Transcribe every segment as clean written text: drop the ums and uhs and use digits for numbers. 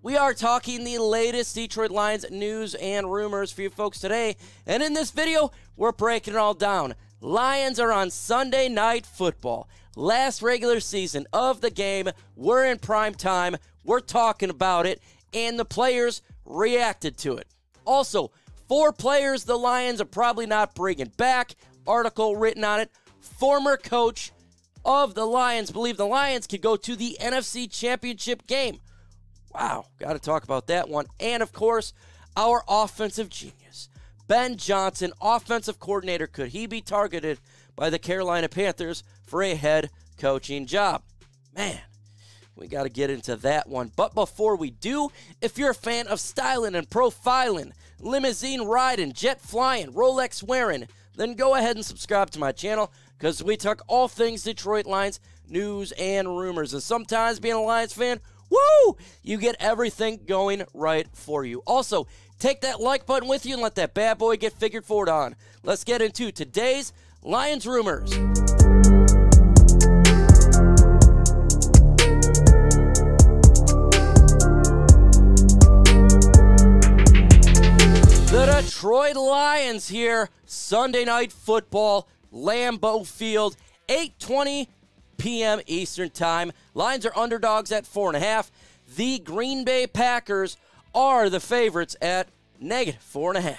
We are talking the latest Detroit Lions news and rumors for you folks today. And in this video, we're breaking it all down. Lions are on Sunday Night Football. Last regular season of the game. We're in prime time. We're talking about it. And the players reacted to it. Also, 4 players the Lions are probably not bringing back. Article written on it. Former coach of the Lions believe the Lions could go to the NFC Championship game. Wow, got to talk about that one. And, of course, our offensive genius, Ben Johnson, offensive coordinator. Could he be targeted by the Carolina Panthers for a head coaching job? Man, we got to get into that one. But before we do, if you're a fan of styling and profiling, limousine riding, jet flying, Rolex wearing, then go ahead and subscribe to my channel because we talk all things Detroit Lions, news and rumors. And sometimes being a Lions fan, woo! You get everything going right for you. Also, take that like button with you and let that bad boy get figured forward on. Let's get into today's Lions rumors. The Detroit Lions here, Sunday Night Football, Lambeau Field, 8:20 p.m. Eastern Time. Lions are underdogs at 4.5. The Green Bay Packers are the favorites at -4.5.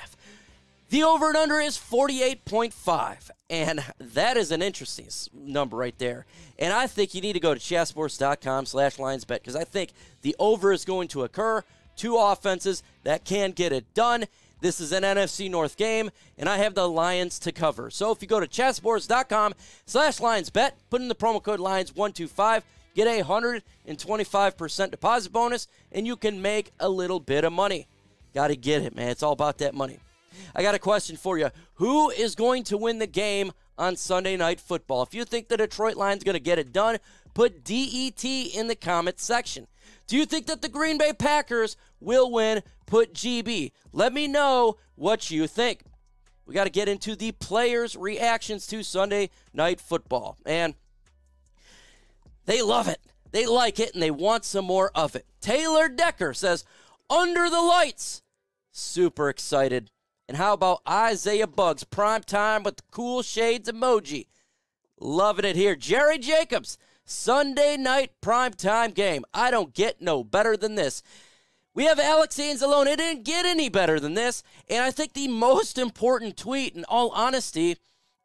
The over and under is 48.5, and that is an interesting number right there. And I think you need to go to chatsports.com/lionsbet because I think the over is going to occur. 2 offenses that can get it done. This is an NFC North game, and I have the Lions to cover. So if you go to chatsports.com/lionsbet, put in the promo code LIONS125, get a 125% deposit bonus, and you can make a little bit of money. Got to get it, man. It's all about that money. I got a question for you. Who is going to win the game on Sunday Night Football? If you think the Detroit Lions going to get it done, put DET in the comment section. Do you think that the Green Bay Packers will win? Put GB. Let me know what you think. We got to get into the players' reactions to Sunday Night Football. And they love it. They like it, and they want some more of it. Taylor Decker says, under the lights. Super excited. And how about Isaiah Buggs? Prime time with the cool shades emoji. Loving it here. Jerry Jacobs. Sunday night primetime game. I don't get no better than this. We have Alex Anzalone. It didn't get any better than this. And I think the most important tweet, in all honesty,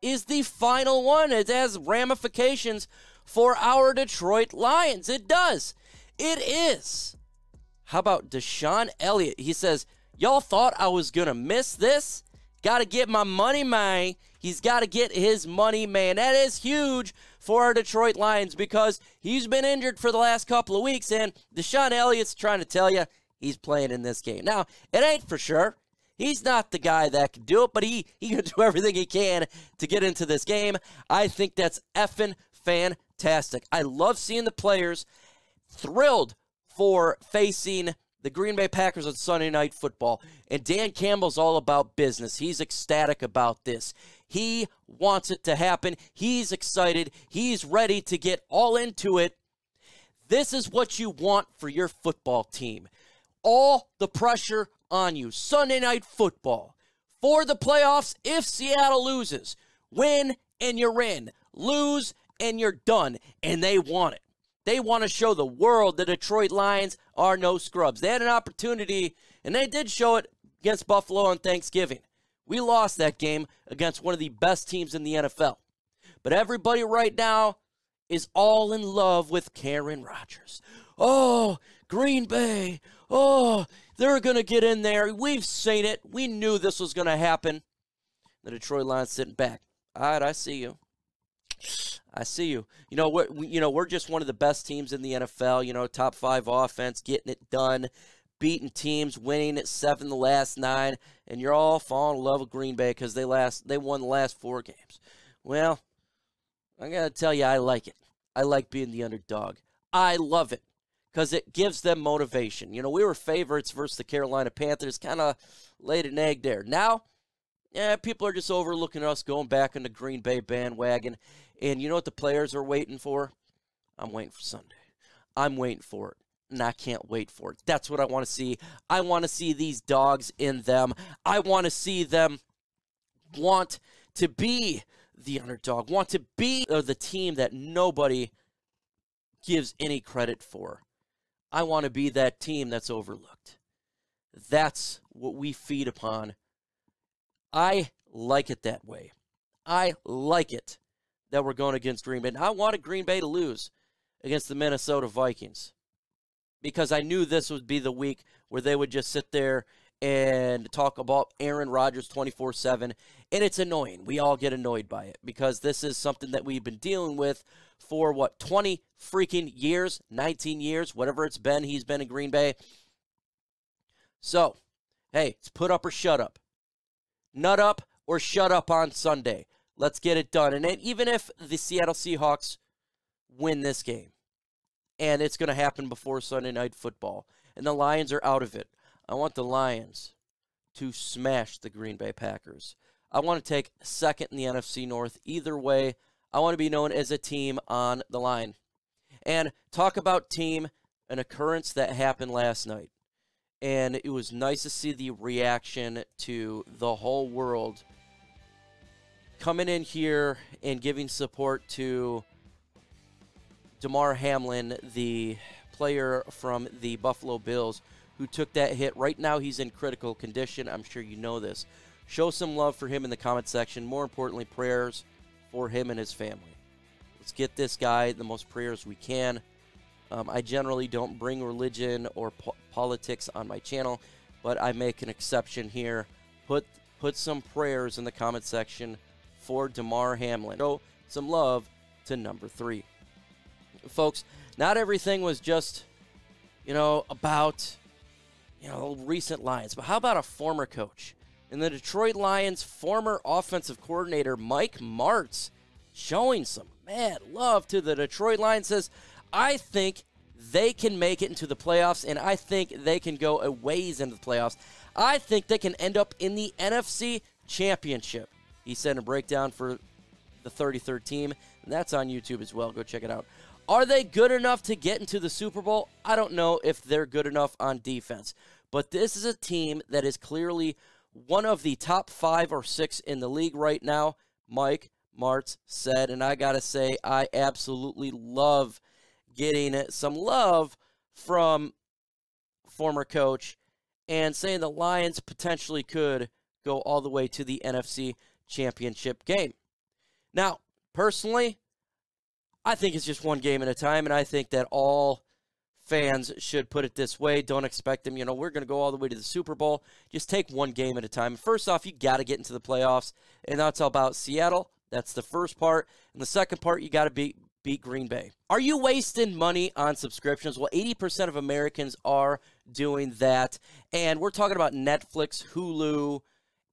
is the final one. It has ramifications for our Detroit Lions. It does. It is. How about Deshaun Elliott? He says, y'all thought I was going to miss this? Got to get my money, man. He's got to get his money, man. That is huge for our Detroit Lions because he's been injured for the last couple of weeks, and Deshaun Elliott's trying to tell you he's playing in this game. Now, it ain't for sure. He's not the guy that can do it, but he can do everything he can to get into this game. I think that's effing fantastic. I love seeing the players thrilled for facing the Green Bay Packers on Sunday Night Football. And Dan Campbell's all about business. He's ecstatic about this. He wants it to happen. He's excited. He's ready to get all into it. This is what you want for your football team. All the pressure on you. Sunday Night Football. For the playoffs, if Seattle loses, win and you're in. Lose and you're done. And they want it. They want to show the world the Detroit Lions are no scrubs. They had an opportunity, and they did show it against Buffalo on Thanksgiving. We lost that game against one of the best teams in the NFL. But everybody right now is all in love with Aaron Rodgers. Oh, Green Bay. Oh, they're going to get in there. We've seen it. We knew this was going to happen. The Detroit Lions sitting back. All right, I see you. I see you. We're just one of the best teams in the NFL. Top 5 offense, getting it done, beating teams, winning at 7 the last 9, and you're all falling in love with Green Bay because they won the last 4 games. Well, I got to tell you, I like it. I like being the underdog. I love it because it gives them motivation. We were favorites versus the Carolina Panthers, kind of laid an egg there. Now, people are just overlooking us going back on the Green Bay bandwagon. And you know what the players are waiting for? I'm waiting for Sunday. I'm waiting for it. and I can't wait for it. That's what I want to see. I want to see these dogs in them. I want to see them want to be the underdog, want to be the team that nobody gives any credit for. I want to be that team that's overlooked. That's what we feed upon. I like it that way. I like it that we're going against Green Bay. And I wanted Green Bay to lose against the Minnesota Vikings because I knew this would be the week where they would just sit there and talk about Aaron Rodgers 24/7, and it's annoying. We all get annoyed by it because this is something that we've been dealing with for, 20 freaking years, 19 years, whatever it's been, he's been in Green Bay. So, hey, it's put up or shut up. Nut up or shut up on Sunday. Let's get it done. And then even if the Seattle Seahawks win this game, and it's going to happen before Sunday Night Football, and the Lions are out of it, I want the Lions to smash the Green Bay Packers. I want to take second in the NFC North. Either way, I want to be known as a team on the line. And talk about team, an occurrence that happened last night. And it was nice to see the reaction to the whole world coming in here and giving support to Damar Hamlin, the player from the Buffalo Bills, who took that hit. Right now, he's in critical condition. I'm sure you know this. Show some love for him in the comment section. More importantly, prayers for him and his family. Let's get this guy the most prayers we can. I generally don't bring religion or politics on my channel, but I make an exception here. Put some prayers in the comment section for Damar Hamlin. Show some love to number 3. Folks, not everything was just, about, recent Lions. But how about a former coach? And the Detroit Lions' former offensive coordinator, Mike Martz, showing some mad love to the Detroit Lions, says, I think they can make it into the playoffs, and I think they can go a ways into the playoffs. I think they can end up in the NFC Championship. He said in a breakdown for the 33rd team, and that's on YouTube as well. Go check it out. Are they good enough to get into the Super Bowl? I don't know if they're good enough on defense, but this is a team that is clearly one of the top 5 or 6 in the league right now, Mike Martz said, and I got to say, I absolutely love getting some love from former coach and saying the Lions potentially could go all the way to the NFC Championship game. Now, personally, I think it's just one game at a time, and I think that all fans should put it this way. Don't expect them, we're going to go all the way to the Super Bowl. Just take one game at a time. First off, you got to get into the playoffs, and that's all about Seattle. That's the first part. And the second part, you got to beat Green Bay. Are you wasting money on subscriptions? Well, 80% of Americans are doing that. And we're talking about Netflix, Hulu,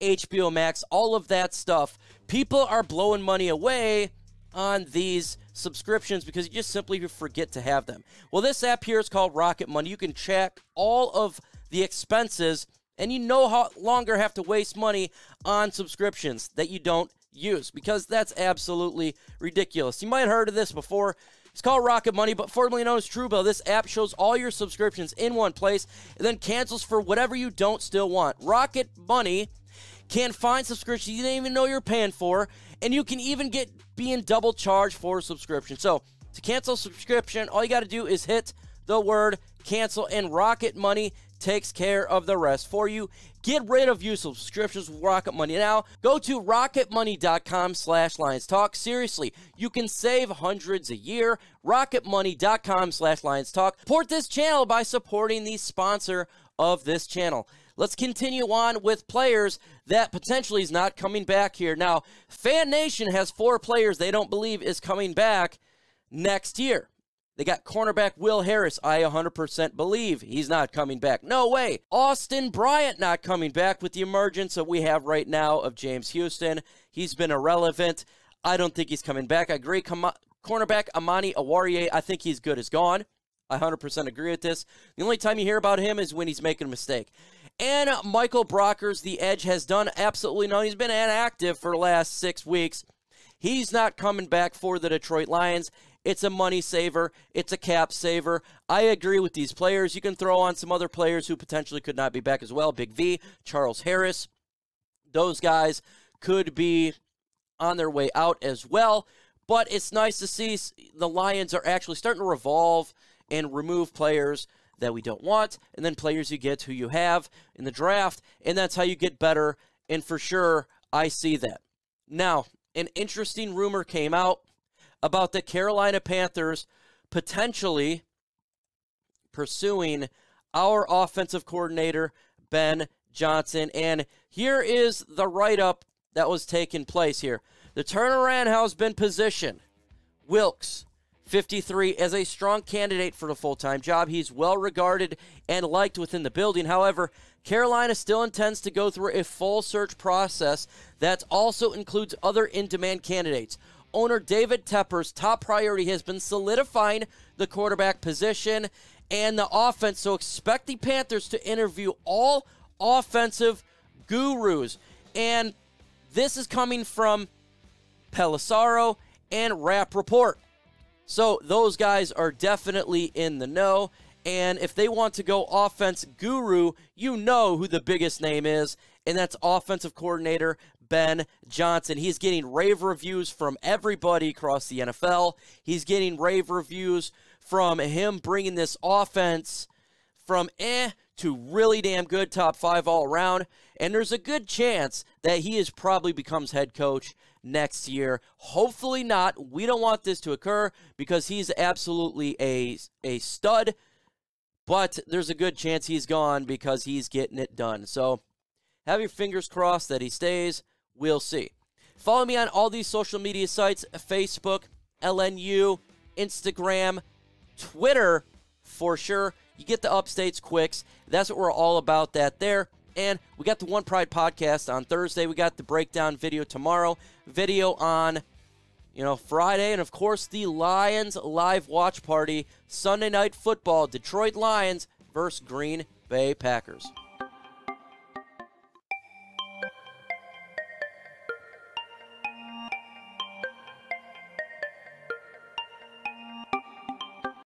HBO Max, all of that stuff. People are blowing money away on these subscriptions because you just simply forget to have them. Well, this app here is called Rocket Money. You can track all of the expenses, and you no longer have to waste money on subscriptions that you don't use, because that's absolutely ridiculous. You might have heard of this before. It's called Rocket Money, but formerly known as Truebill. This app shows all your subscriptions in one place and then cancels for whatever you don't still want. Rocket Money can find subscriptions you didn't even know you're paying for, and you can even get being double charged for a subscription. So to cancel a subscription, all you got to do is hit the word cancel, and Rocket Money takes care of the rest for you. Get rid of useless subscriptions with Rocket Money now. Go to rocketmoney.com/Lions Talk. Seriously, you can save hundreds a year. rocketmoney.com/Lions Talk. Support this channel by supporting the sponsor of this channel. Let's continue on with players that potentially is not coming back here. Now, Fan Nation has 4 players they don't believe is coming back next year. They got cornerback Will Harris. I 100% believe he's not coming back. No way. Austin Bryant not coming back with the emergence that we have right now of James Houston. He's been irrelevant. I don't think he's coming back. I agree. Cornerback Amani Oruwariye, I think he's good as gone. I 100% agree with this. The only time you hear about him is when he's making a mistake. And Michael Brockers, the edge, has done absolutely nothing. He's been inactive for the last 6 weeks. He's not coming back for the Detroit Lions. It's a money saver. It's a cap saver. I agree with these players. You can throw on some other players who potentially could not be back as well. Big V, Charles Harris. Those guys could be on their way out as well. But it's nice to see the Lions are actually starting to revolve and remove players that we don't want, and then players you get who you have in the draft, and that's how you get better, and for sure, I see that. Now, an interesting rumor came out about the Carolina Panthers potentially pursuing our offensive coordinator, Ben Johnson, and here is the write-up that was taking place here. The turnaround has been positioned. Wilkes, 53, as a strong candidate for the full-time job. He's well regarded and liked within the building. However, Carolina still intends to go through a full search process that also includes other in-demand candidates. Owner David Tepper's top priority has been solidifying the quarterback position and the offense, so expect the Panthers to interview all offensive gurus. And this is coming from Pelissaro and Rap Report. So those guys are definitely in the know. And if they want to go offense guru, you know who the biggest name is, and that's offensive coordinator Ben Johnson. He's getting rave reviews from everybody across the NFL. He's getting rave reviews from him bringing this offense from to really damn good, top 5 all around. And there's a good chance that he is probably becomes head coach next year. Hopefully not. We don't want this to occur because he's absolutely a stud. But there's a good chance he's gone because he's getting it done. So have your fingers crossed that he stays. We'll see. Follow me on all these social media sites: Facebook, LNU, Instagram, Twitter, for sure. You get the updates quicks. That's what we're all about that there. And we got the One Pride podcast on Thursday. We got the breakdown video tomorrow. Video on, Friday. And, of course, the Lions live watch party. Sunday Night Football. Detroit Lions versus Green Bay Packers.